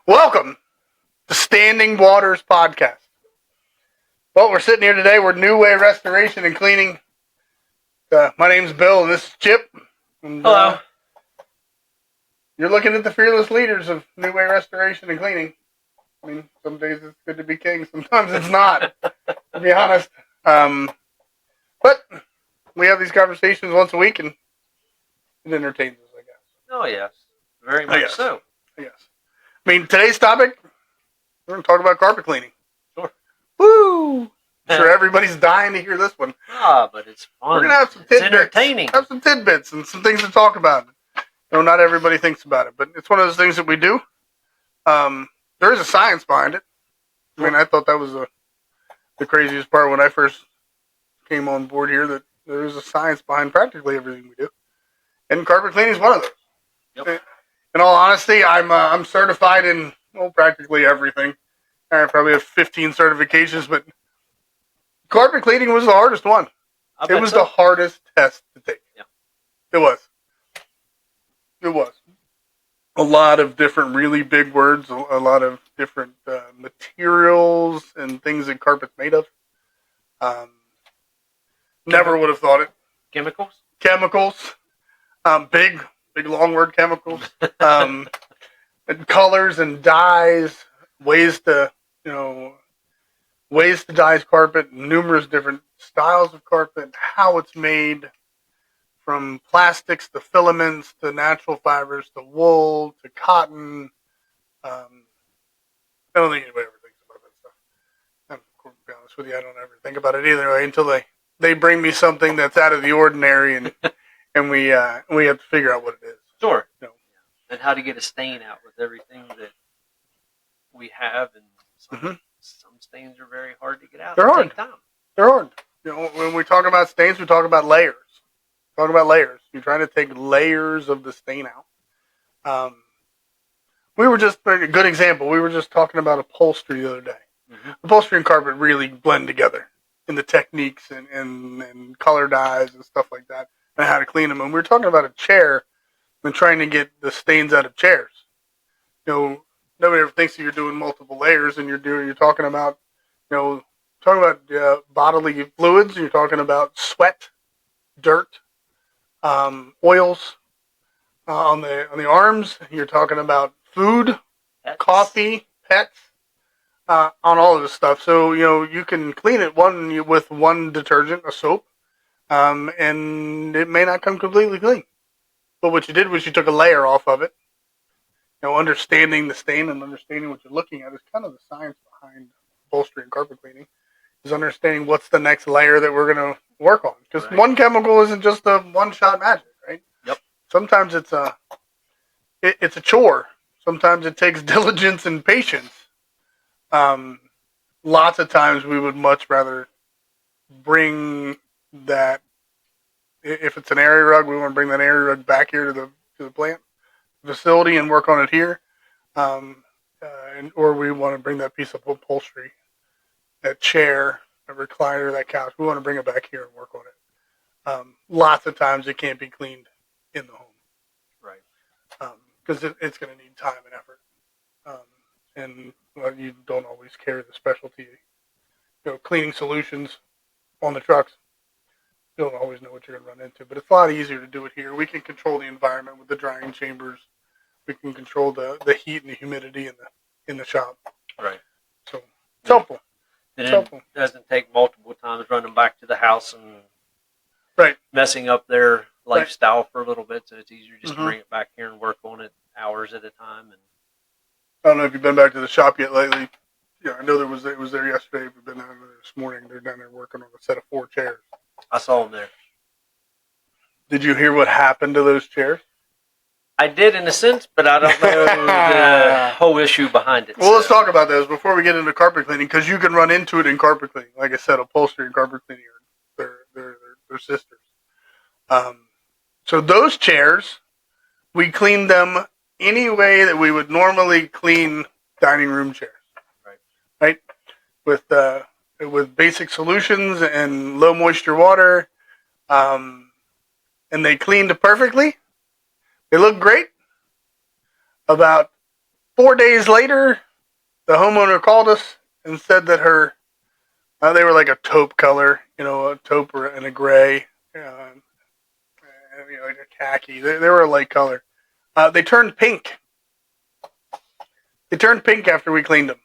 Welcome to Standing Waters Podcast. Well, we're sitting here today. We're New Way Restoration and Cleaning. My name's Bill, and this is Chip. And, Hello. You're looking at the fearless leaders of New Way Restoration and Cleaning. I mean, some days it's good to be king, sometimes it's not, to be honest. But we have these conversations once a week, and it entertains us, I guess. Oh, yes. Very much so. Yes. I mean, today's topic, we're going to talk about carpet cleaning. Sure. Woo! I'm sure everybody's dying to hear this one. But it's fun. We're going to have some tidbits. It's entertaining. Have some tidbits and some things to talk about. You know, not everybody thinks about it, but it's one of those things that we do. There is a science behind it. I mean, I thought that was the craziest part when I first came on board here, that there is a science behind practically everything we do. And carpet cleaning is one of those. Yep. In all honesty, I'm certified in, practically everything. I probably have 15 certifications, but carpet cleaning was the hardest one. It was the hardest test to take. Yeah. It was. A lot of different really big words, a lot of different materials and things that carpet's made of. Never would have thought it. Chemicals. Big long word, chemicals. And colors and dyes, ways to dye carpet, numerous different styles of carpet, how it's made, from plastics to filaments to natural fibers to wool to cotton. I don't think anybody ever thinks about that stuff. And to be honest with you, I don't ever think about it either way until they bring me something that's out of the ordinary, and we have to figure out what it is. Sure. And how to get a stain out with everything that we have, and some stains are very hard to get out. They're hard. Take time. They're hard. When we talk about stains, we talk about layers. You're trying to take layers of the stain out. We were just a good example. We were just talking about upholstery the other day. Mm-hmm. Upholstery and carpet really blend together in the techniques and color dyes and stuff like that, and how to clean them. And we were talking about a chair and trying to get the stains out of chairs. Nobody ever thinks that you're doing multiple layers, and you're talking about bodily fluids. You're talking about sweat, dirt, oils on the arms. You're talking about food, pets. Coffee, pets, on all of this stuff. So you can clean it with one detergent, a soap, and it may not come completely clean. But what you did was you took a layer off of it. Understanding the stain and understanding what you're looking at is kind of the science behind upholstery and carpet cleaning. Is understanding what's the next layer that we're going to work on. Because one chemical isn't just a one-shot magic, right? Yep. Sometimes it's a chore. Sometimes it takes diligence and patience. Lots of times we would much rather bring that. If it's an area rug, we want to bring that area rug back here to the plant facility and work on it here, or we want to bring that piece of upholstery, that chair, that recliner, that couch. We want to bring it back here and work on it. Lots of times it can't be cleaned in the home, right? Because it's going to need time and effort, and you don't always carry the specialty, cleaning solutions on the trucks. You don't always know what you're going to run into, but it's a lot easier to do it here. We can control the environment with the drying chambers. We can control the heat and the humidity in the shop. Right. So it's helpful. And it doesn't take multiple times running back to the house and messing up their lifestyle for a little bit. So it's easier just to bring it back here and work on it hours at a time. And I don't know if you've been back to the shop yet lately. Yeah, I know it was there yesterday. We've been down there this morning. They're down there working on a set of 4 chairs. I saw them there. Did you hear what happened to those chairs? I did in a sense, but I don't know the whole issue behind it. Well, let's talk about those before we get into carpet cleaning, because you can run into it in carpet cleaning. Like I said, upholstery and carpet cleaning are they're sisters. So those chairs, we cleaned them any way that we would normally clean dining room chairs. Right? With basic solutions and low moisture water. and they cleaned perfectly. They looked great. About 4 days later, the homeowner called us and said that they were like a taupe color, a taupe and a gray, like a khaki. They were a light color. They turned pink. They turned pink after we cleaned them.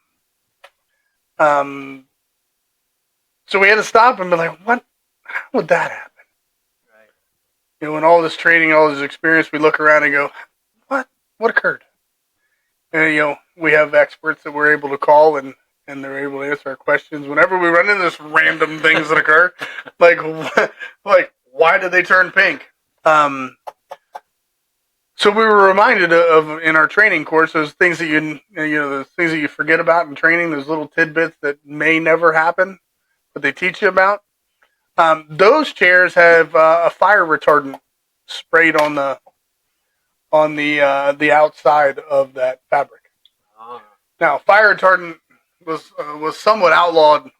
So we had to stop and be like, what? How would that happen? Right. In all this training, all this experience, we look around and go, what? What occurred? And, we have experts that we're able to call and they're able to answer our questions. Whenever we run into this random things that occur, like why did they turn pink? So we were reminded of in our training course those things that those things that you forget about in training, those little tidbits that may never happen, but they teach you about. Those chairs have a fire retardant sprayed on the outside of that fabric. Now, fire retardant was somewhat outlawed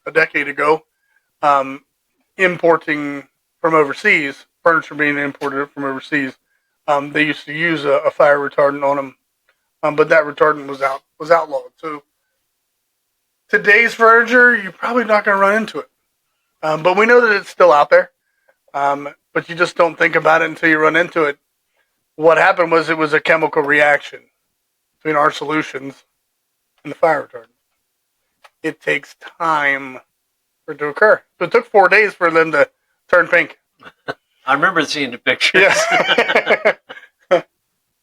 a decade ago, importing from overseas, furniture being imported from overseas. They used to use a fire retardant on them, but that retardant was outlawed. So today's furniture, you're probably not going to run into it, but we know that it's still out there. But you just don't think about it until you run into it. What happened was it was a chemical reaction between our solutions and the fire retardant. It takes time for it to occur. So it took 4 days for them to turn pink. I remember seeing the pictures. Yeah.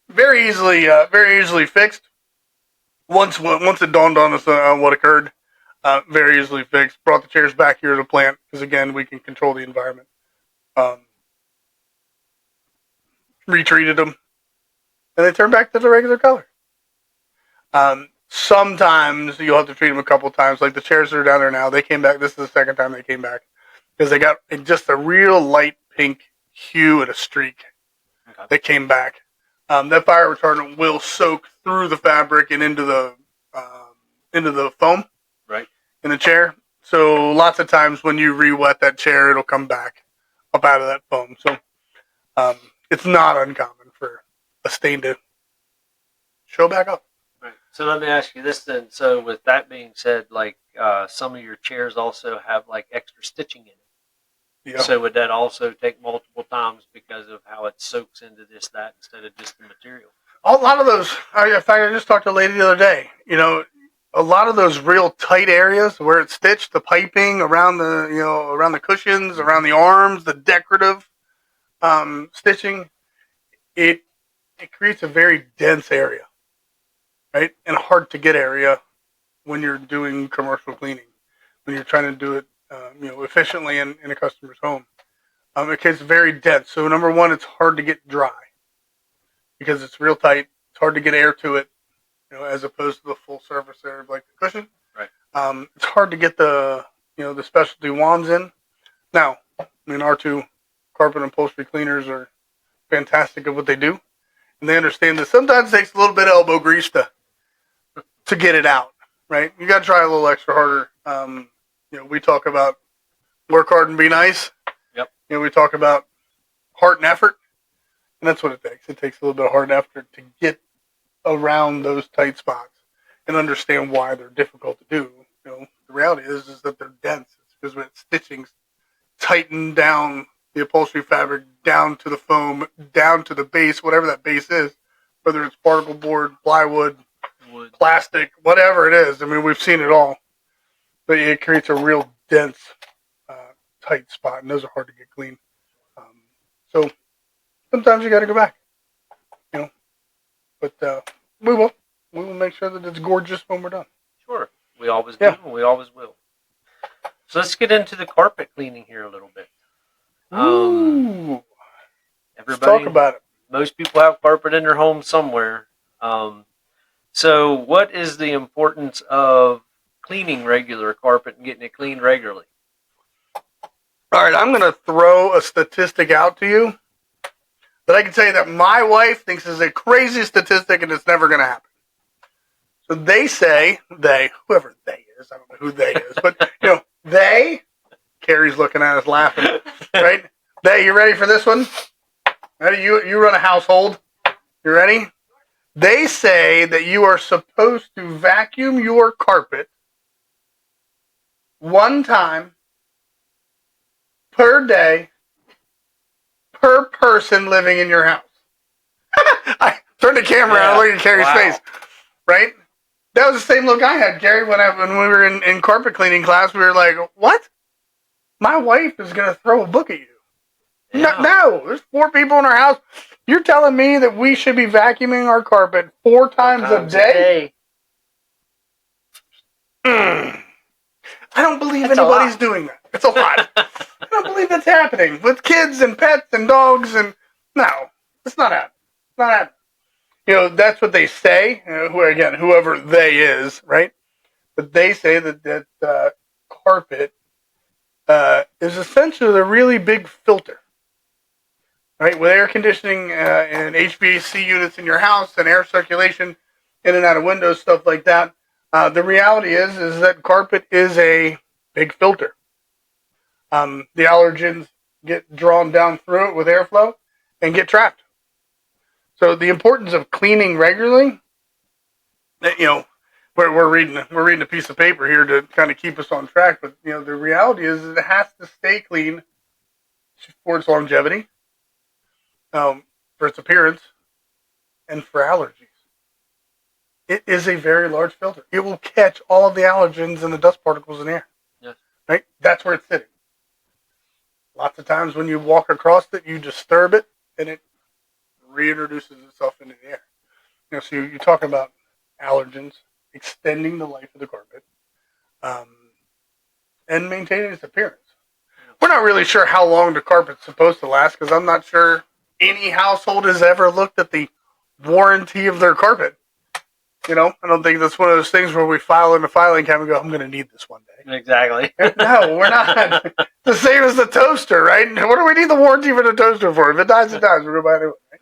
very easily fixed. Once it dawned on us on what occurred, very easily fixed. Brought the chairs back here to the plant because again we can control the environment. Retreated them, and they turned back to the regular color. Sometimes you'll have to treat them a couple times. Like the chairs that are down there now, they came back. This is the second time they came back because they got just a real light pink hue and a streak. Okay. That came back. That fire retardant will soak through the fabric and into the foam, right, in the chair. So lots of times when you re-wet that chair, it'll come back up out of that foam. So it's not uncommon for a stain to show back up. Right. So let me ask you this then. So with that being said, like some of your chairs also have like extra stitching in it. Yeah. So would that also take multiple times because of how it soaks into that instead of just the material? A lot of those. In fact, I just talked to a lady the other day. A lot of those real tight areas where it's stitched, the piping around the cushions, around the arms, the decorative stitching, it creates a very dense area, right, and hard to get area when you're doing commercial cleaning, when you're trying to do it, efficiently in a customer's home. It gets very dense. So number one, it's hard to get dry because it's real tight. It's hard to get air to it, as opposed to the full surface area like the cushion. Right. It's hard to get the specialty wands in. Now, our two carpet and upholstery cleaners are fantastic at what they do, and they understand that sometimes it takes a little bit of elbow grease to get it out. Right. You got to try a little extra harder. We talk about work hard and be nice. Yep. We talk about heart and effort, and that's what it takes. It takes a little bit of heart and effort to get around those tight spots and understand why they're difficult to do. The reality is that they're dense. It's because when stitching's tightened down the upholstery fabric down to the foam, down to the base, whatever that base is, whether it's particle board, plywood, wood, plastic, whatever it is. We've seen it all. But it creates a real dense, tight spot, and those are hard to get clean. So sometimes you got to go back, But we will make sure that it's gorgeous when we're done. Sure, we always do, and we always will. So let's get into the carpet cleaning here a little bit. Everybody, let's talk about it. Most people have carpet in their home somewhere. So what is the importance of cleaning regular carpet and getting it cleaned regularly? All right, I'm going to throw a statistic out to you that I can tell you that my wife thinks is a crazy statistic and it's never going to happen. So they say, whoever they is, I don't know who they is, but, they, Carrie's looking at us laughing, right? You ready for this one? Ready? You run a household. You ready? They say that you are supposed to vacuum your carpet one time per day per person living in your house. I turned the camera around and looked at Carrie's face. Right? That was the same look I had, Gary, when we were in carpet cleaning class. We were like, what? My wife is going to throw a book at you. Yeah. No, there's 4 people in our house. You're telling me that we should be vacuuming our carpet 4 times a day? I don't believe anybody's doing that. It's a lot. I don't believe that's happening with kids and pets and dogs. And no, it's not happening. It's not happening. You know, that's what they say. Whoever they is, right? But they say that carpet is essentially a really big filter. Right, with air conditioning and HVAC units in your house and air circulation in and out of windows, stuff like that. The reality is that carpet is a big filter. The allergens get drawn down through it with airflow and get trapped. So the importance of cleaning regularly, you know, we're reading a piece of paper here to kind of keep us on track. But you know, the reality is it has to stay clean for its longevity. For its appearance, and for allergies. It is a very large filter. It will catch all of the allergens and the dust particles in the air. Yes. Right? That's where it's sitting. Lots of times when you walk across it, you disturb it, and it reintroduces itself into the air. You know, so you're talking about allergens, extending the life of the carpet, and maintaining its appearance. We're not really sure how long the carpet's supposed to last, because I'm not sure any household has ever looked at the warranty of their carpet. You know, I don't think that's one of those things where we file in the filing cabinet and go, I'm going to need this one day. Exactly. No, we're not. The same as the toaster, right? What do we need the warranty for the toaster for? If it dies, it dies. We're going to buy a new one, right?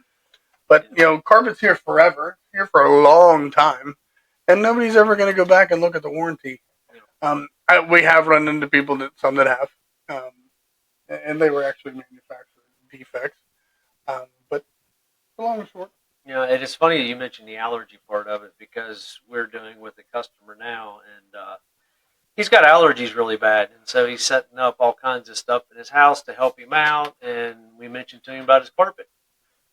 But, you know, carpet's here forever, here for a long time, and nobody's ever going to go back and look at the warranty. We have run into people, some that have, and they were actually manufactured defects. But long and short. You know, it is funny that you mentioned the allergy part of it, because we're doing with a customer now, and he's got allergies really bad, and so he's setting up all kinds of stuff in his house to help him out. And we mentioned to him about his carpet.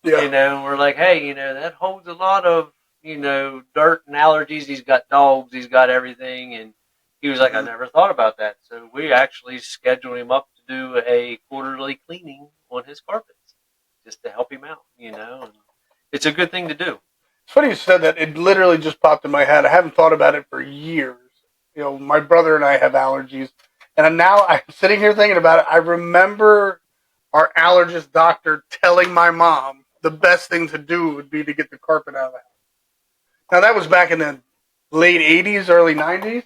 Yeah. You know, and we're like, hey, you know, that holds a lot of, you know, dirt and allergies. He's got dogs, he's got everything, and he was like, I never thought about that. So we actually scheduled him up to do a quarterly cleaning on his carpets, just to help him out, you know. And it's a good thing to do. It's funny you said that. It literally just popped in my head. I haven't thought about it for years. You know, my brother and I have allergies. And now I'm sitting here thinking about it. I remember our allergist doctor telling my mom the best thing to do would be to get the carpet out of the house. Now, that was back in the late 80s, early 90s,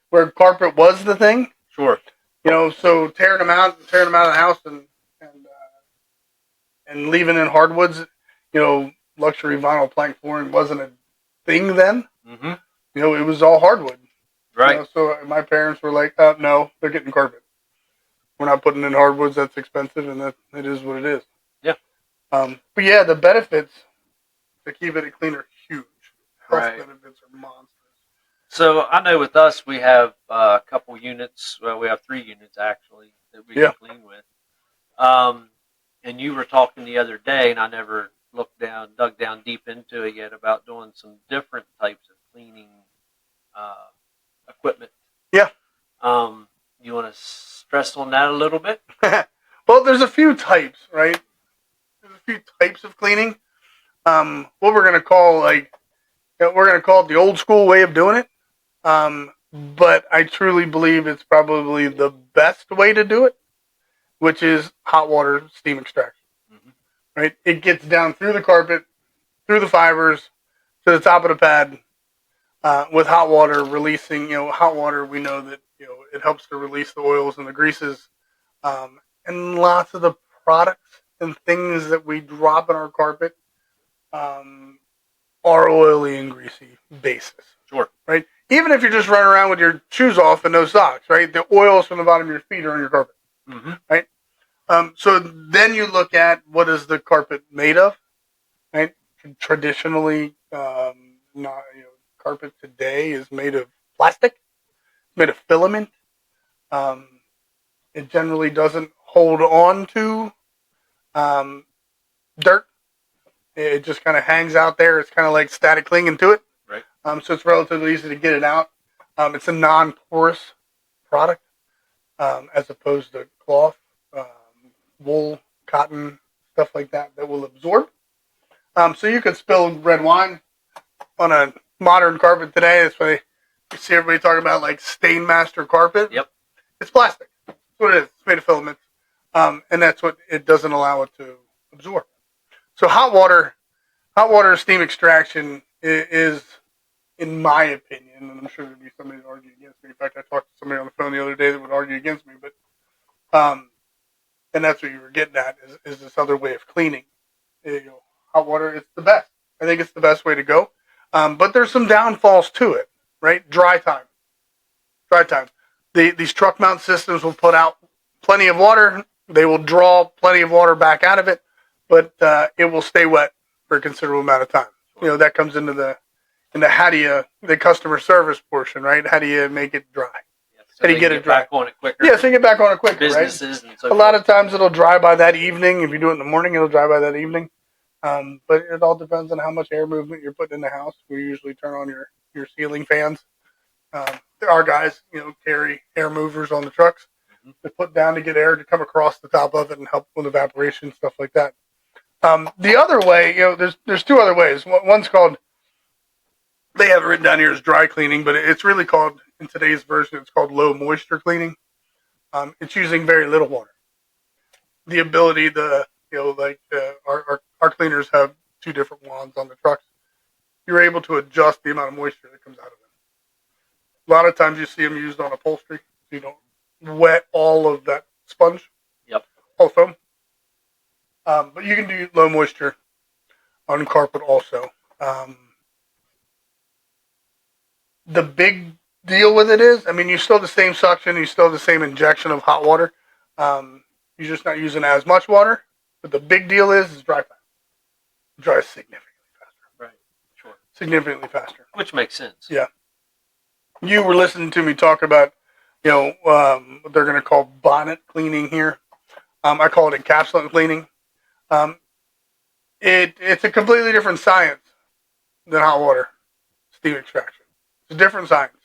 where carpet was the thing. Sure. You know, so tearing them out of the house and leaving in hardwoods, you know, luxury vinyl plank flooring wasn't a thing then. Mm-hmm. You know, it was all hardwood. Right. You know, so my parents were like, no, they're getting carpet. We're not putting in hardwoods. That's expensive, and that it is what it is. Yeah. But yeah, the benefits to keep it clean are huge. Health benefits are monstrous. So I know with us, we have a couple units. Well, we have 3 units actually that we can clean with. And you were talking the other day, and I never dug down deep into it yet, about doing some different types of cleaning equipment. Yeah. You want to stress on that a little bit? Well, there's a few types, right? There's a few types of cleaning. What we're gonna call it the old school way of doing it. But I truly believe it's probably the best way to do it, which is hot water steam extraction. Mm-hmm. Right? It gets down through the carpet, through the fibers, to the top of the pad, with hot water releasing. You know, hot water, we know that, you know, it helps to release the oils and the greases, and lots of the products and things that we drop in our carpet are oily and greasy basis. Sure. Right? Even if you're just running around with your shoes off and no socks, right? The oils from the bottom of your feet are on your carpet. Mm-hmm. Right? So then you look at what is the carpet made of, right? Traditionally, not carpet today is made of plastic, made of filament. Um, it generally doesn't hold on to um, dirt. It just kind of hangs out there. It's kind of like static clinging to it. Right. So it's relatively easy to get it out. It's a non-porous product as opposed to cloth, wool, cotton, stuff like that will absorb. So you could spill red wine on a modern carpet today. That's why you see everybody talking about like Stainmaster carpet. Yep. It's plastic. That's what it is. It's made of filament. And that's what it doesn't allow it to absorb. So hot water steam extraction is, in my opinion, and I'm sure there'd be somebody that would argue against me. In fact, I talked to somebody on the phone the other day that would argue against me, but and that's what you were getting at is this other way of cleaning. Hot water is the best. I think it's the best way to go. But there's some downfalls to it, right? Dry time. These truck mount systems will put out plenty of water. They will draw plenty of water back out of it, but it will stay wet for a considerable amount of time. That comes into the how do you, the customer service portion, right? How do you make it dry? So how do you get it dry? Back on it quicker. Yeah, so you get back on it quicker, Businesses right? And so a lot of times it'll dry by that evening. If you do it in the morning, it'll dry by that evening. But it all depends on how much air movement you're putting in the house. We usually turn on your ceiling fans. Our guys, carry air movers on the trucks. They put down to get air to come across the top of it and help with evaporation, stuff like that. The other way, there's two other ways. One's called, they have it written down here as dry cleaning, but it's really called, in today's version, it's called low moisture cleaning. It's using very little water. The ability our cleaners have two different wands on the trucks. You're able to adjust the amount of moisture that comes out of them. A lot of times you see them used on upholstery, so you don't wet all of that sponge. Yep. All foam. But you can do low moisture on carpet also. The big deal with it is, you still have the same suction, you still have the same injection of hot water. You're just not using as much water. But the big deal is dry time. It dries significantly faster. Right. Sure. Significantly faster. Which makes sense. Yeah. You were listening to me talk about, what they're going to call bonnet cleaning here. I call it encapsulant cleaning. It's a completely different science than hot water steam extraction. It's a different science.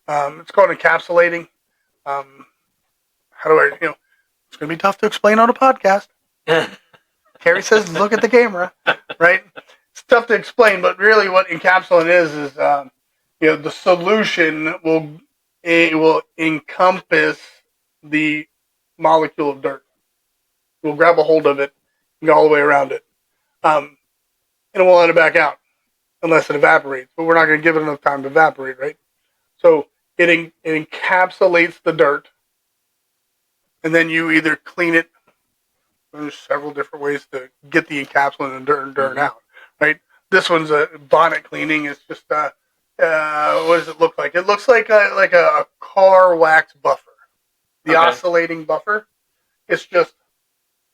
It's called encapsulating. It's going to be tough to explain on a podcast. Harry says, look at the camera, right? It's tough to explain, but really what encapsulant is the solution will encompass the molecule of dirt. We'll grab a hold of it and go all the way around it. And it won't let it back out unless it evaporates. But we're not going to give it enough time to evaporate, right? So it encapsulates the dirt, and then you either clean it. There's several different ways to get the encapsulant and dirt out, right? This one's a bonnet cleaning. It's just what does it look like? It looks like a car wax buffer. The oscillating buffer. It's just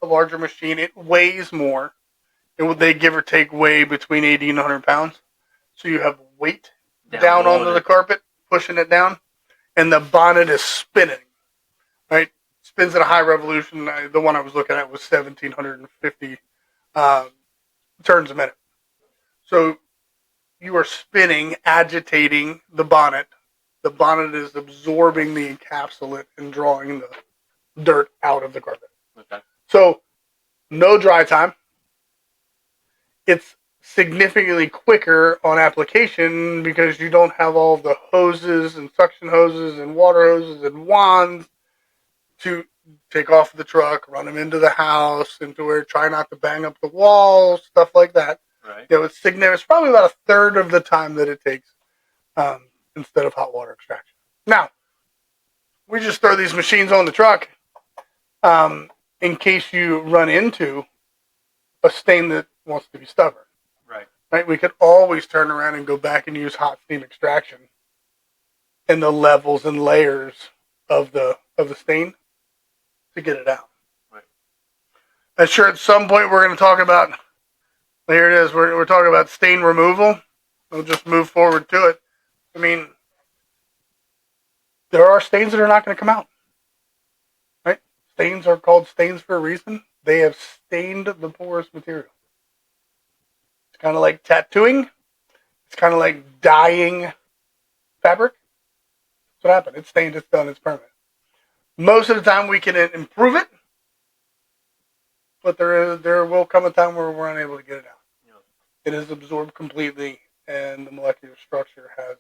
a larger machine. It weighs more. They give or take weigh between 80 and 100 pounds. So you have weight down onto the carpet, pushing it down, and the bonnet is spinning, right? Spins at a high revolution. The one I was looking at was 1,750 turns a minute. So you are spinning, agitating the bonnet. The bonnet is absorbing the encapsulant and drawing the dirt out of the carpet. Okay. So no dry time. It's significantly quicker on application because you don't have all the hoses and suction hoses and water hoses and wands to take off the truck, run them into the house, into where try not to bang up the walls, stuff like that. Right. It's probably about a third of the time that it takes instead of hot water extraction. Now, we just throw these machines on the truck in case you run into a stain that wants to be stubborn. Right. We could always turn around and go back and use hot steam extraction and the levels and layers of the stain to get it out. Right. I'm sure at some point we're going to talk about, here it is, we're talking about stain removal. We'll just move forward to it. I mean, there are stains that are not going to come out. Right? Stains are called stains for a reason. They have stained the porous material. It's kind of like tattooing. It's kind of like dyeing fabric. That's what happened. It's stained, it's done, it's permanent. Most of the time we can improve it, but there will come a time where we're unable to get it out. It is absorbed completely, and the molecular structure has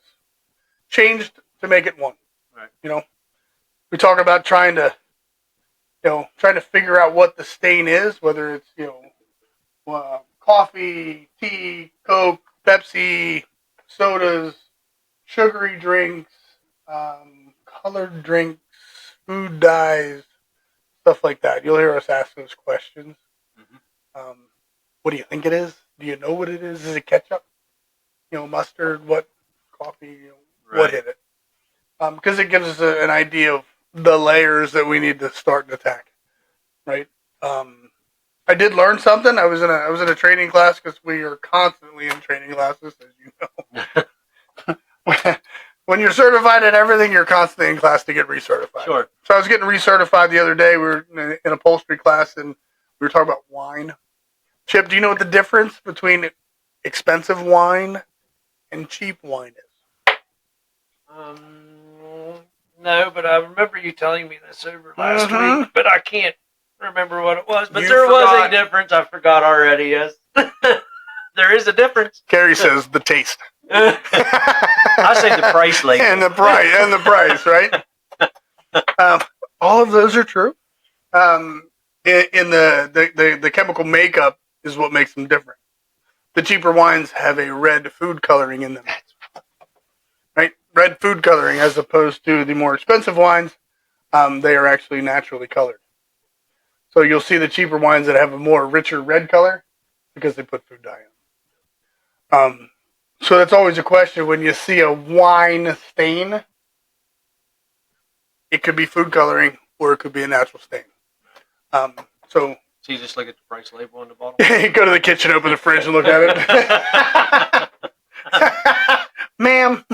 changed to make it one. Right. We talk about trying to figure out what the stain is, whether it's coffee, tea, Coke, Pepsi, sodas, sugary drinks, colored drinks, food dyes, stuff like that. You'll hear us ask those questions. Mm-hmm. What do you think it is? Do you know what it is? Is it ketchup? Mustard? What? Coffee? What hit it? Because it gives us an idea of the layers that we need to start and attack. Right? I did learn something. I was in a training class, because we are constantly in training classes, as you know. When you're certified at everything, you're constantly in class to get recertified. Sure. So I was getting recertified the other day. We were in upholstery class, and we were talking about wine. Chip, do you know what the difference between expensive wine and cheap wine is? No, but I remember you telling me this over last week, but I can't remember what it was. But there was a difference. I forgot already, yes. There is a difference. Carrie says the taste. I say the price label. And the price, right? All of those are true. In the chemical makeup is what makes them different. The cheaper wines have a red food coloring in them. Right? Red food coloring, as opposed to the more expensive wines, they are actually naturally colored. So you'll see the cheaper wines that have a more richer red color because they put food dye in. So that's always a question when you see a wine stain. It could be food coloring, or it could be a natural stain. So you just look at the price label on the bottle? You go to the kitchen, open the fridge, and look at it. Ma'am,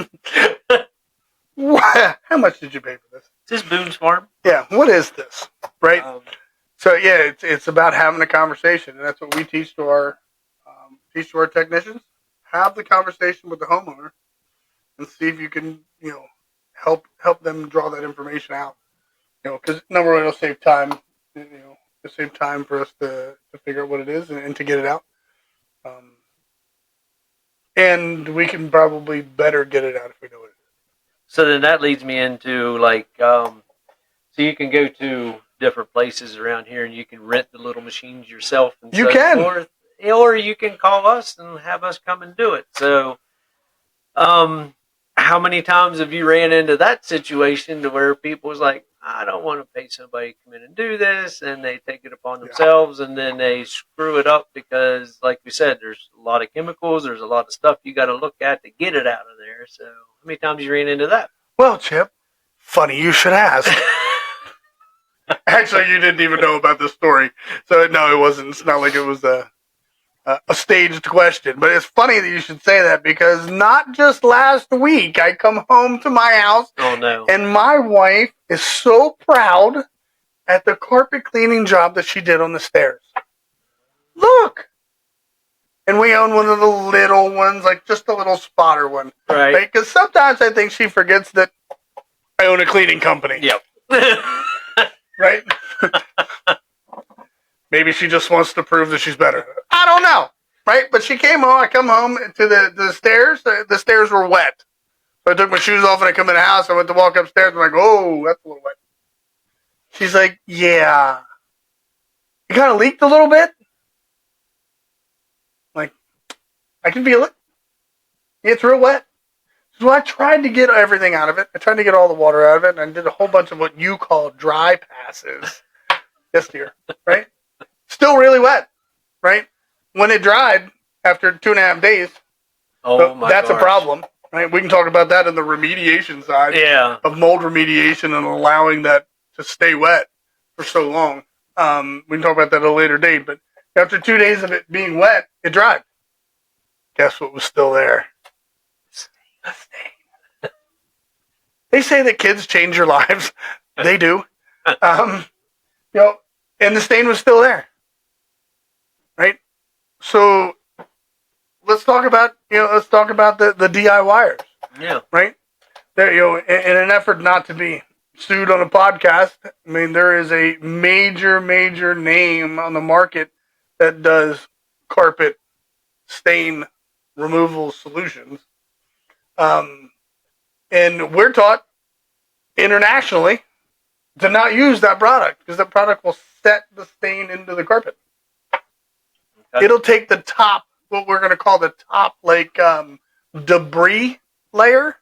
how much did you pay for this? Is this Boone's Farm? Yeah, what is this? Right? So yeah, it's about having a conversation, and that's what we teach to our technicians. Have the conversation with the homeowner and see if you can, help them draw that information out. Because number one, it'll save time. It'll save time for us to figure out what it is and to get it out. And we can probably better get it out if we know what it is. So then that leads me into so you can go to different places around here and you can rent the little machines yourself and you can. Forth. Or you can call us and have us come and do it. So, how many times have you ran into that situation to where people was like, I don't want to pay somebody to come in and do this, and they take it upon themselves, and then they screw it up because, like we said, there's a lot of chemicals, there's a lot of stuff you got to look at to get it out of there. So, how many times you ran into that? Well, Chip, funny you should ask. Actually, you didn't even know about this story, so no, it wasn't. It's not like it was a staged question, but it's funny that you should say that, because not just last week I come home to my house, and my wife is so proud at the carpet cleaning job that she did on the stairs. Look! And we own one of the little ones, like just a little spotter one. Right? Because sometimes I think she forgets that I own a cleaning company. Yep. Right? Maybe she just wants to prove that she's better. I don't know, right? But she came home. I come home to the stairs. The stairs were wet. So I took my shoes off and I come in the house. I went to walk upstairs. I'm like, oh, that's a little wet. She's like, yeah. It kind of leaked a little bit. Like, I can feel it. It's real wet. So I tried to get everything out of it. I tried to get all the water out of it. And I did a whole bunch of what you call dry passes this year, right? Still really wet, right? When it dried after 2.5 days, that's a problem, right? We can talk about that in the remediation side of mold remediation and allowing that to stay wet for so long. We can talk about that at a later date, but after 2 days of it being wet, it dried. Guess what was still there? A stain. They say that kids change your lives. They do. And the stain was still there. Right? So let's talk about the DIYers. Yeah. Right? There, in an effort not to be sued on a podcast, I mean, there is a major name on the market that does carpet stain removal solutions. And we're taught internationally to not use that product because that product will set the stain into the carpet. Okay. It'll take the top, what we're going to call the top, debris layer,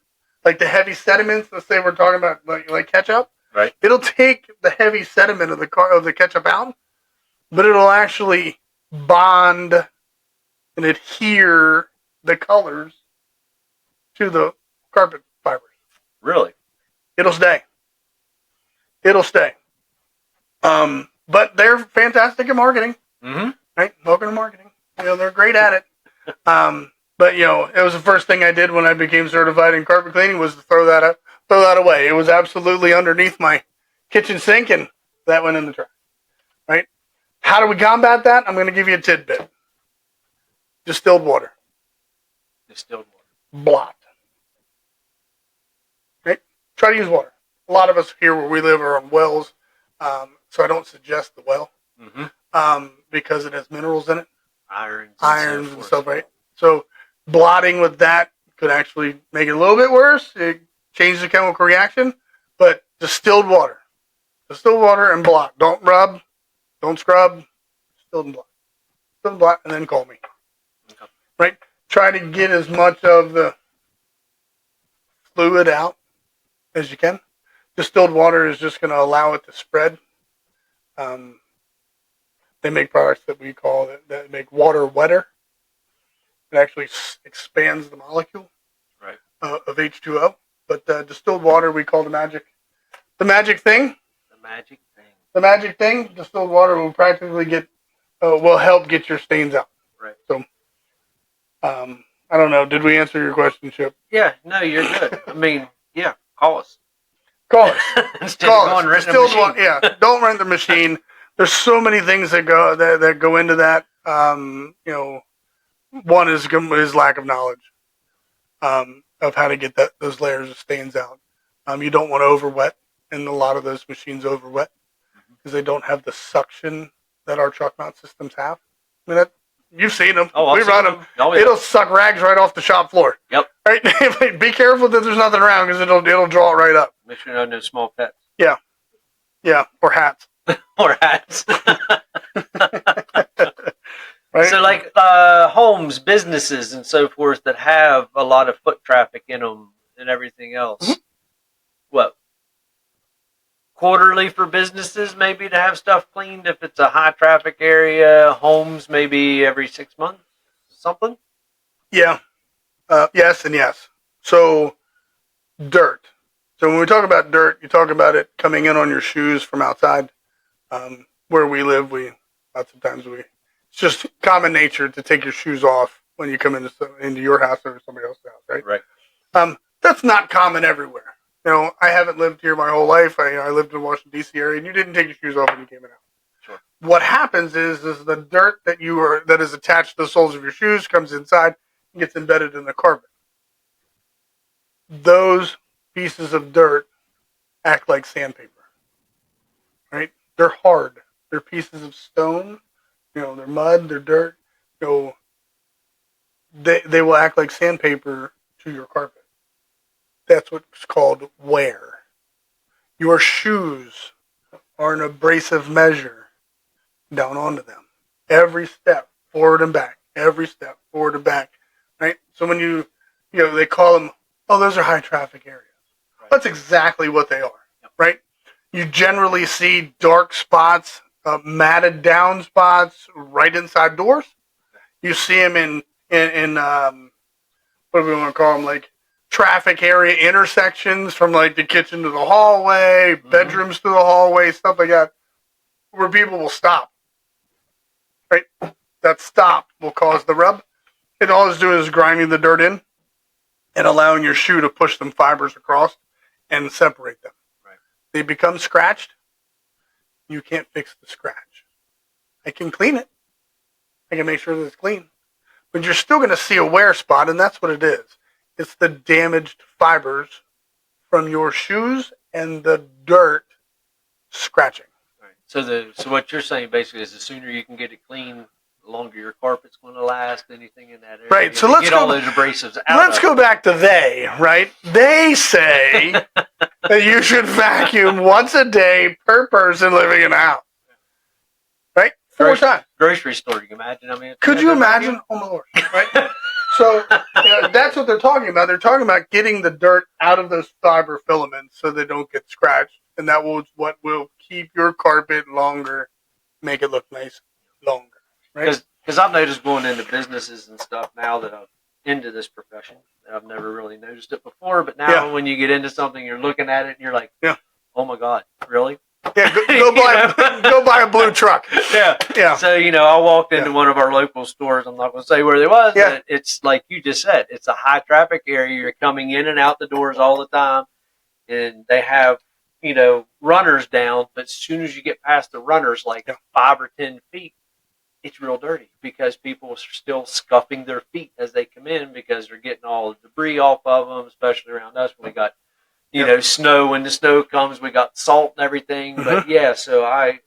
like the heavy sediments. Let's say we're talking about like ketchup. Right. It'll take the heavy sediment of the ketchup out, but it'll actually bond and adhere the colors to the carpet fibers. Really? It'll stay. But they're fantastic at marketing. Mm-hmm. Right? Welcome to marketing. They're great at it. But it was the first thing I did when I became certified in carpet cleaning was to throw that away. It was absolutely underneath my kitchen sink, and that went in the trash. Right? How do we combat that? I'm going to give you a tidbit. Distilled water. Blot. Right? Try to use water. A lot of us here where we live are on wells, so I don't suggest the well because it has minerals in it. Irons and stuff, right? So blotting with that could actually make it a little bit worse. It changes the chemical reaction, but distilled water and blot. Don't rub, don't scrub, distilled and blot, and then call me. Okay. Right? Try to get as much of the fluid out as you can. Distilled water is just going to allow it to spread. They make products that make water wetter. It actually expands the molecule of H2O. But distilled water we call the magic thing. The magic thing. Distilled water will practically will help get your stains out. Right. So, I don't know. Did we answer your question, Chip? Yeah. No, you're good. I mean, yeah. Call us. Instead of going renting a machine. Yeah. Don't rent the machine. There's so many things that go into that. One is lack of knowledge of how to get those layers of stains out. You don't want to over wet, and a lot of those machines over wet because they don't have the suction that our truck mount systems have. I mean, you've seen them. Oh, we run them. Oh, yeah. It'll suck rags right off the shop floor. Yep. Right. Be careful that there's nothing around because it'll draw it right up. Make sure no small pets. Yeah. Yeah. Or hats. Or hats. Right? So, like homes, businesses, and so forth that have a lot of foot traffic in them and everything else. Mm-hmm. What? Quarterly for businesses, maybe to have stuff cleaned if it's a high traffic area. Homes, maybe every 6 months, something. Yeah. Yes and yes. So, dirt. So when we talk about dirt, you talk about it coming in on your shoes from outside. Where we live, it's just common nature to take your shoes off when you come into your house or somebody else's house, right? Right. That's not common everywhere. I haven't lived here my whole life. I lived in the Washington, D.C. area, and you didn't take your shoes off when you came in out. Sure. What happens is the dirt that is attached to the soles of your shoes comes inside and gets embedded in the carpet. Those pieces of dirt act like sandpaper, right? They're hard. They're pieces of stone. They're mud. They're dirt. They will act like sandpaper to your carpet. That's what's called wear. Your shoes are an abrasive measure down onto them. Every step, forward and back. Every step, forward and back. Right? So when they call them, those are high traffic areas. Right. That's exactly what they are. Yep. Right? You generally see dark spots, matted down spots right inside doors. You see them in what do we want to call them, like traffic area intersections from like the kitchen to the hallway, bedrooms to the hallway, stuff like that. where people will stop. Right? That stop will cause the rub. And all it's doing is grinding the dirt in and allowing your shoe to push some fibers across and separate them. Right. They become scratched. You can't fix the scratch. I can clean it. I can make sure that it's clean. But you're still going to see a wear spot, and that's what it is. It's the damaged fibers from your shoes and the dirt scratching. Right. So what you're saying basically is the sooner you can get it clean, the longer your carpet's going to last. Anything in that area. Right. So let's get all those abrasives out. Let's go back to they. Right. They say that you should vacuum once a day per person living in a house. Right. 4 times. Grocery store. You can imagine. I mean, could you imagine? Oh my Lord. Right. So that's what they're talking about. They're talking about getting the dirt out of those fiber filaments so they don't get scratched, and that will what will keep your carpet longer, make it look nice longer. Right? Because I've noticed going into businesses and stuff now that I'm into this profession. I've never really noticed it before, but now when you get into something, you're looking at it and you're like, oh my God, really? Yeah, go buy a blue truck. Yeah. So, I walked into one of our local stores. I'm not going to say where it was. Yeah. But it's like you just said. It's a high traffic area. You're coming in and out the doors all the time. And they have, runners down. But as soon as you get past the runners, like 5 or 10 feet, it's real dirty because people are still scuffing their feet as they come in because they're getting all the debris off of them, especially around us when we got snow. When the snow comes, we got salt and everything. Mm-hmm. But so I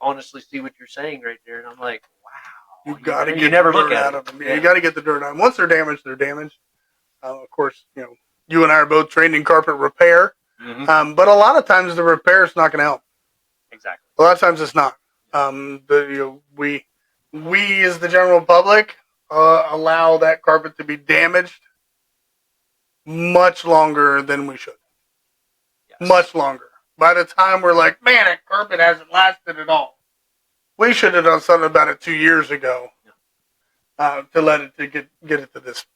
honestly see what you're saying right there, and I'm like, wow. You got to get you never the dirt look at out of them. Yeah. You got to get the dirt out of them. Once they're damaged, they're damaged. Of course, you and I are both trained in carpet repair, but a lot of times the repair is not going to help. Exactly. A lot of times it's not. We as the general public allow that carpet to be damaged much longer than we should. Yes. Much longer. By the time we're like, man, that carpet hasn't lasted at all. We should have done something about it 2 years ago to let it to get it to this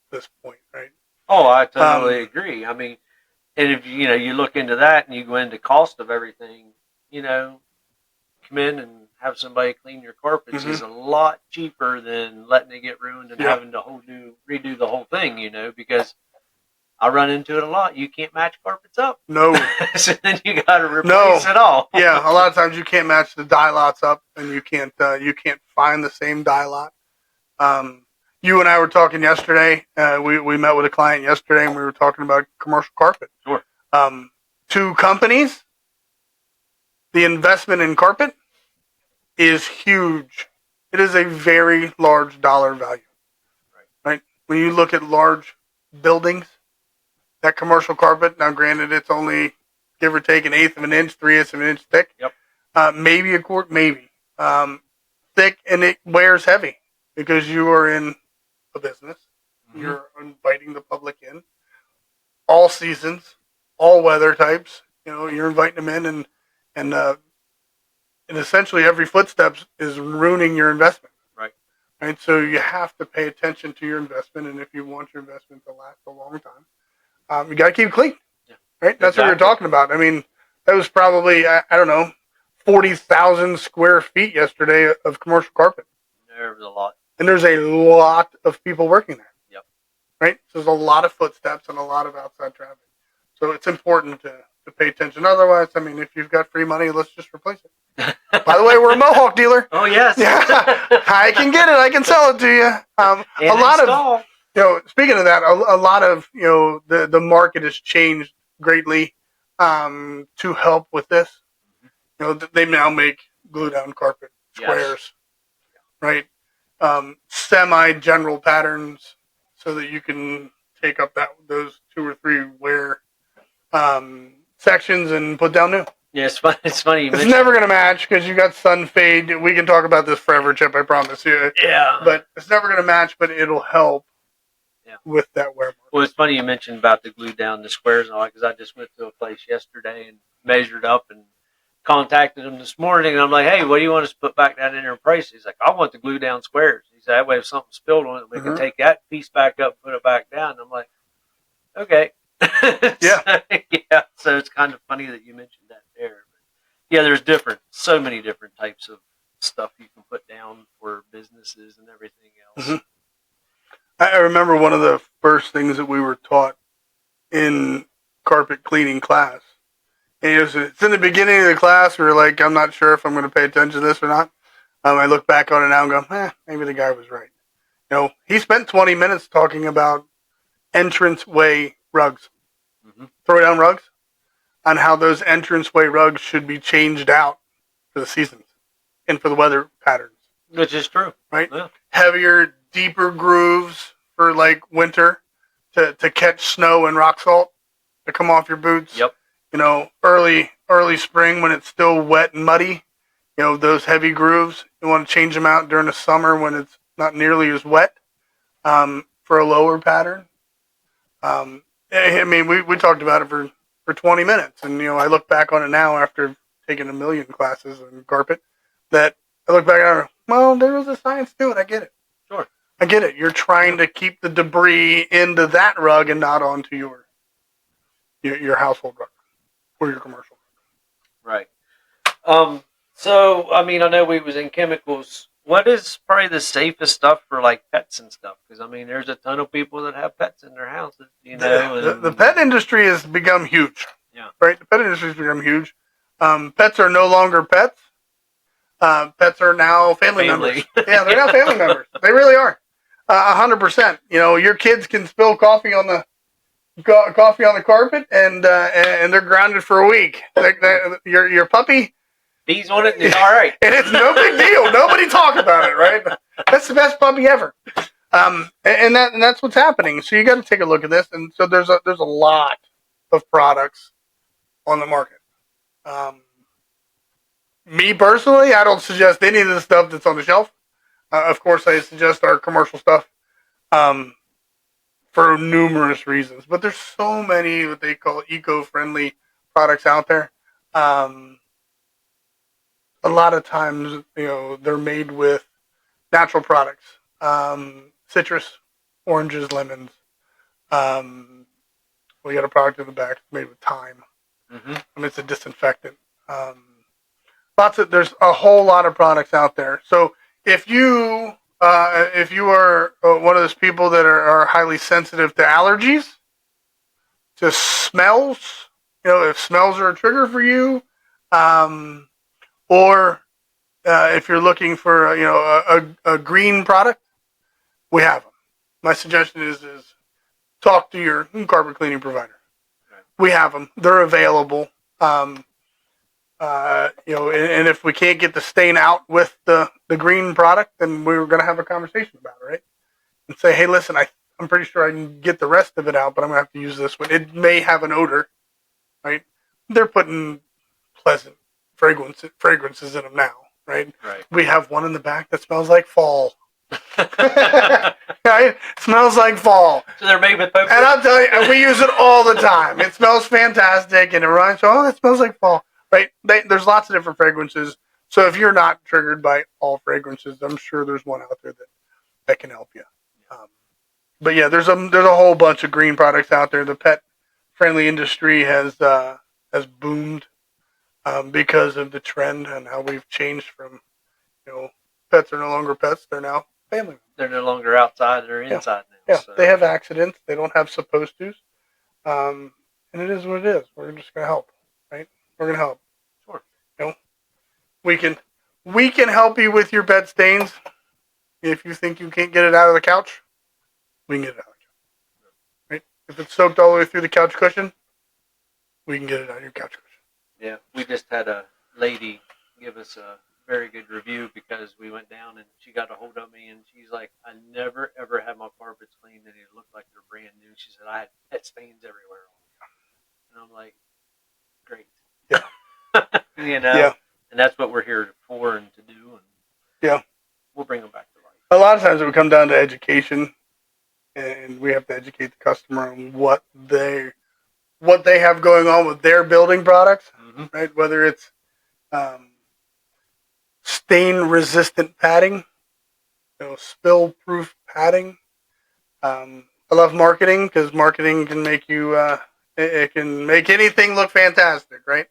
point, right? Oh, I totally agree. I mean, and if you look into that and you go into cost of everything, come in and have somebody clean your carpets is a lot cheaper than letting it get ruined and having to redo the whole thing, because I run into it a lot. You can't match carpets up. No. So then you got to replace it all. Yeah, a lot of times you can't match the dye lots up, and you can't find the same dye lot. You and I were talking yesterday. We met with a client yesterday, and we were talking about commercial carpet. Sure. 2 companies. The investment in carpet is huge. It is a very large dollar value. Right? When you look at large buildings, that commercial carpet, now granted it's only give or take 1/8 of an inch, 3/8 of an inch thick. Yep. Maybe a quart, maybe. Thick, and it wears heavy because you are in a business. Mm-hmm. You're inviting the public in. All seasons, all weather types. You're inviting them in and essentially every footstep is ruining your investment. Right. So you have to pay attention to your investment, and if you want your investment to last a long time, you got to keep it clean. Yeah. Right. That's what we were talking about. I mean, that was probably I don't know 40,000 square feet yesterday of commercial carpet. There was a lot, and there's a lot of people working there. Yep. Right. So there's a lot of footsteps and a lot of outside traffic. So it's important to pay attention. Otherwise, I mean, if you've got free money, let's just replace it. By the way, we're a Mohawk dealer. Oh, yes. Yeah, I can get it. I can sell it to you. A lot of, speaking of that, a lot of, the market has changed greatly to help with this. They now make glue down carpet squares, right? Semi-general patterns so that you can take up those 2 or 3 wear sections and put down new. Yeah, it's funny. It's never going to match because you got sun fade. We can talk about this forever, Chip, I promise you. Yeah. But it's never going to match, but it'll help with that wear mark. Well, it's funny you mentioned about the glue down the squares and all that because I just went to a place yesterday and measured up and contacted him this morning. And I'm like, hey, what do you want us to put back down in there in price? He's like, I want the glue down squares. He said, that way if something spilled on it, we can take that piece back up and put it back down. And I'm like, okay. Yeah. Yeah. So it's kind of funny that you mentioned that there. Yeah, there's so many different types of stuff you can put down for businesses and everything else. Mm-hmm. I remember one of the first things that we were taught in carpet cleaning class. And it's in the beginning of the class. We were like, I'm not sure if I'm going to pay attention to this or not. I look back on it now and go, maybe the guy was right. He spent 20 minutes talking about entranceway rugs, throw down rugs, on how those entranceway rugs should be changed out for the seasons and for the weather patterns. Which is true. Right? Yeah. Heavier, deeper grooves for like winter to catch snow and rock salt to come off your boots. Yep. Early spring when it's still wet and muddy, those heavy grooves, you want to change them out during the summer when it's not nearly as wet, for a lower pattern. I mean, we talked about it for 20 minutes, and I look back on it now after taking a million classes on carpet, that I look back on it, well, there was a science to it. I get it. Sure. I get it. You're trying to keep the debris into that rug and not onto your household rug or your commercial rug. Right. So, I mean, I know we was in chemicals. What is probably the safest stuff for like pets and stuff? Because I mean, there's a ton of people that have pets in their houses. The pet industry has become huge. Yeah. Right. The pet industry has become huge. Pets are no longer pets. Pets are now family members. Yeah, they're now family members. They really are. 100%. Your kids can spill coffee on the carpet, and they're grounded for a week. Your puppy. He's on it, and it's all right. And it's no big deal. Nobody talk about it, right? That's the best puppy ever. And that's what's happening. So you got to take a look at this. And so there's a lot of products on the market. Me personally, I don't suggest any of the stuff that's on the shelf. Of course, I suggest our commercial stuff for numerous reasons. But there's so many what they call eco-friendly products out there. A lot of times, they're made with natural products, citrus, oranges, lemons. We got a product in the back made with thyme. Mm-hmm. I mean, it's a disinfectant. There's a whole lot of products out there. So if you are one of those people that are highly sensitive to allergies, to smells, if smells are a trigger for you, or if you're looking for a green product, we have them. My suggestion is talk to your carpet cleaning provider. Okay. We have them. They're available. And if we can't get the stain out with the green product, then we're going to have a conversation about it, right? And say, hey, listen, I'm pretty sure I can get the rest of it out, but I'm going to have to use this one. It may have an odor, right? They're putting pleasant fragrances in them now, right? Right. We have one in the back that smells like fall. Right? Smells like fall. So they're made with poker. And I'll tell you, we use it all the time. It smells fantastic, and it runs. Oh, it smells like fall. Right? There's lots of different fragrances. So if you're not triggered by all fragrances, I'm sure there's one out there that can help you. But yeah, there's a whole bunch of green products out there. The pet friendly industry has boomed because of the trend and how we've changed from, pets are no longer pets; they're now family. They're no longer outside; they're inside now. Yeah, so. They have accidents. They don't have supposed to, and it is what it is. We're just gonna help, right? We're gonna help. Sure. We can help you with your bed stains. If you think you can't get it out of the couch, we can get it out of the couch. Right? If it's soaked all the way through the couch cushion, we can get it out of your couch cushion. Yeah, we just had a lady give us a very good review because we went down and she got a hold of me and she's like, I never ever had my carpets cleaned and it looked like they're brand new. She said, I had pet stains everywhere. And I'm like, great. Yeah. Yeah. And that's what we're here for and to do. And yeah. We'll bring them back to life. A lot of times it would come down to education, and we have to educate the customer on what they have going on with their building products, right? Whether it's stain-resistant padding, spill-proof padding. I love marketing because marketing can make you it can make anything look fantastic, right?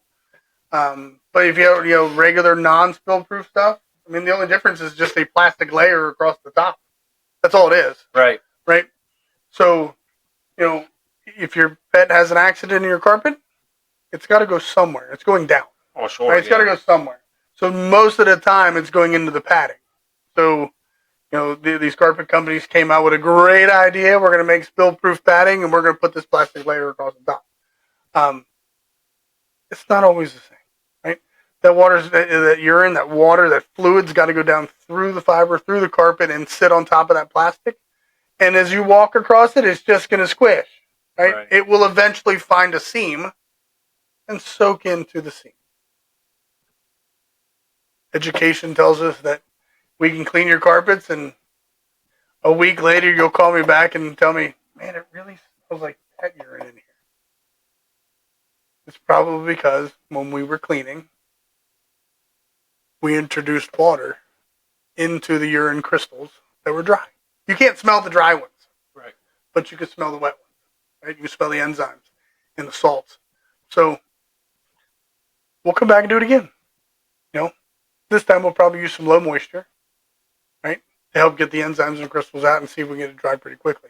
But if you have, regular non-spill proof stuff, I mean, the only difference is just a plastic layer across the top. That's all it is. Right. Right. So, if your pet has an accident in your carpet, it's got to go somewhere. It's going down. Oh, sure. Right? It's got to go somewhere. So most of the time, it's going into the padding. So, these carpet companies came out with a great idea. We're going to make spill-proof padding, and we're going to put this plastic layer across the top. It's not always the same, right? That water's that urine, that water, that fluid's got to go down through the fiber, through the carpet, and sit on top of that plastic. And as you walk across it, it's just going to squish, right? It will eventually find a seam and soak into the seam. Education tells us that we can clean your carpets, and a week later you'll call me back and tell me, man, it really smells like pet urine in here. It's probably because when we were cleaning, we introduced water into the urine crystals that were dry. You can't smell the dry ones, right? But you can smell the wet ones, right? You can smell the enzymes and the salts. So we'll come back and do it again. This time we'll probably use some low moisture, right, to help get the enzymes and crystals out and see if we can get it dry pretty quickly.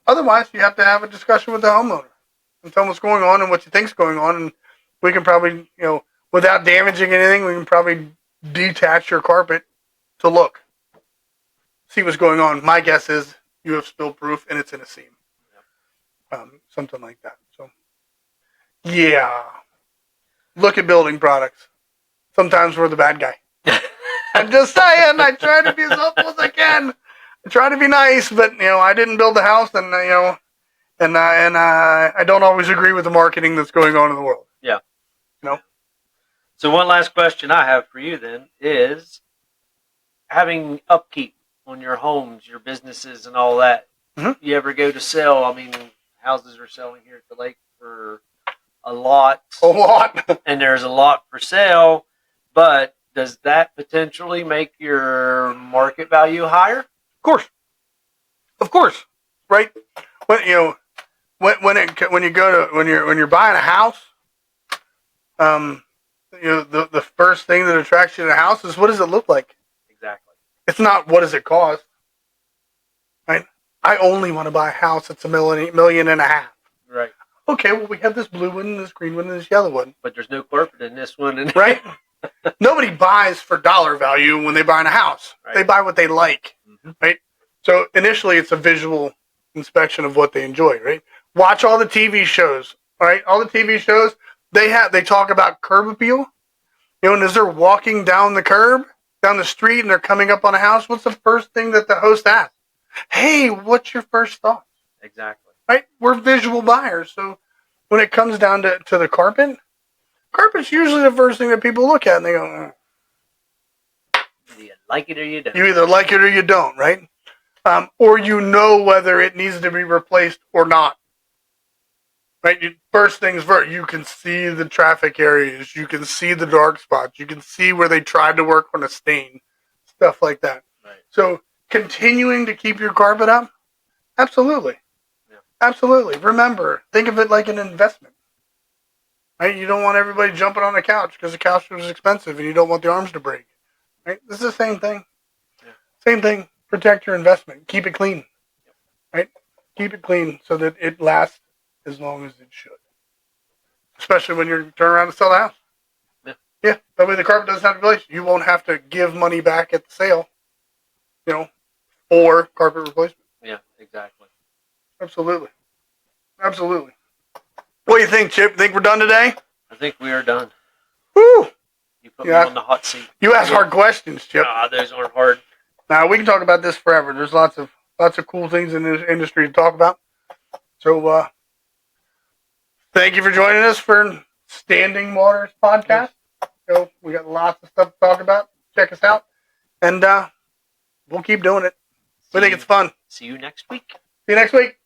Otherwise, you have to have a discussion with the homeowner and tell them what's going on and what you think's going on, and we can probably, without damaging anything, we can probably detach your carpet to look, see what's going on. My guess is you have spill proof and it's in a seam, something like that. So, yeah, look at building products. Sometimes we're the bad guy. I'm just saying. I try to be as helpful as I can. I try to be nice, but I didn't build the house, and I don't always agree with the marketing that's going on in the world. Yeah. So one last question I have for you then is having upkeep on your homes, your businesses, and all that. Mm-hmm. You ever go to sell? I mean, houses are selling here at the lake for a lot. A lot. And there's a lot for sale. But does that potentially make your market value higher? Of course, right? When you're buying a house, the first thing that attracts you to the house is, what does it look like? Exactly. It's not what does it cost, right? I only want to buy a house that's $1.5 million. Right. Okay, well, we have this blue one, this green one, and this yellow one. But there's no carpet in this one. Right? Nobody buys for dollar value when they buy in a house. Right. They buy what they like, right? So initially, it's a visual inspection of what they enjoy, right? Watch all the TV shows, right? All the TV shows, they talk about curb appeal. And as they're walking down the street, and they're coming up on a house, what's the first thing that the host asks? Hey, what's your first thought? Exactly. Right? We're visual buyers, so when it comes down to the carpet's usually the first thing that people look at, and they go, you like it or you don't. You either like it or you don't, right? Or whether it needs to be replaced or not. Right? First things first, you can see the traffic areas, you can see the dark spots, you can see where they tried to work on a stain, stuff like that. Right. So continuing to keep your carpet up, absolutely. Yeah. Absolutely. Remember, think of it like an investment. Right? You don't want everybody jumping on the couch because the couch was expensive and you don't want the arms to break. Right? This is the same thing. Yeah. Same thing. Protect your investment. Keep it clean. Right? Keep it clean so that it lasts as long as it should. Especially when you're turning around to sell the house. Yeah. Yeah. That way the carpet doesn't have to be replaced. You won't have to give money back at the sale, for carpet replacement. Yeah, exactly. Absolutely. Absolutely. What do you think, Chip? Think we're done today? I think we are done. Woo! You put me on the hot seat. You ask hard questions, Chip. Those aren't hard. Now, we can talk about this forever. There's lots of cool things in this industry to talk about. So, thank you for joining us for Standing Waters Podcast. We got lots of stuff to talk about. Check us out. And we'll keep doing it. We think it's fun. See you next week. See you next week.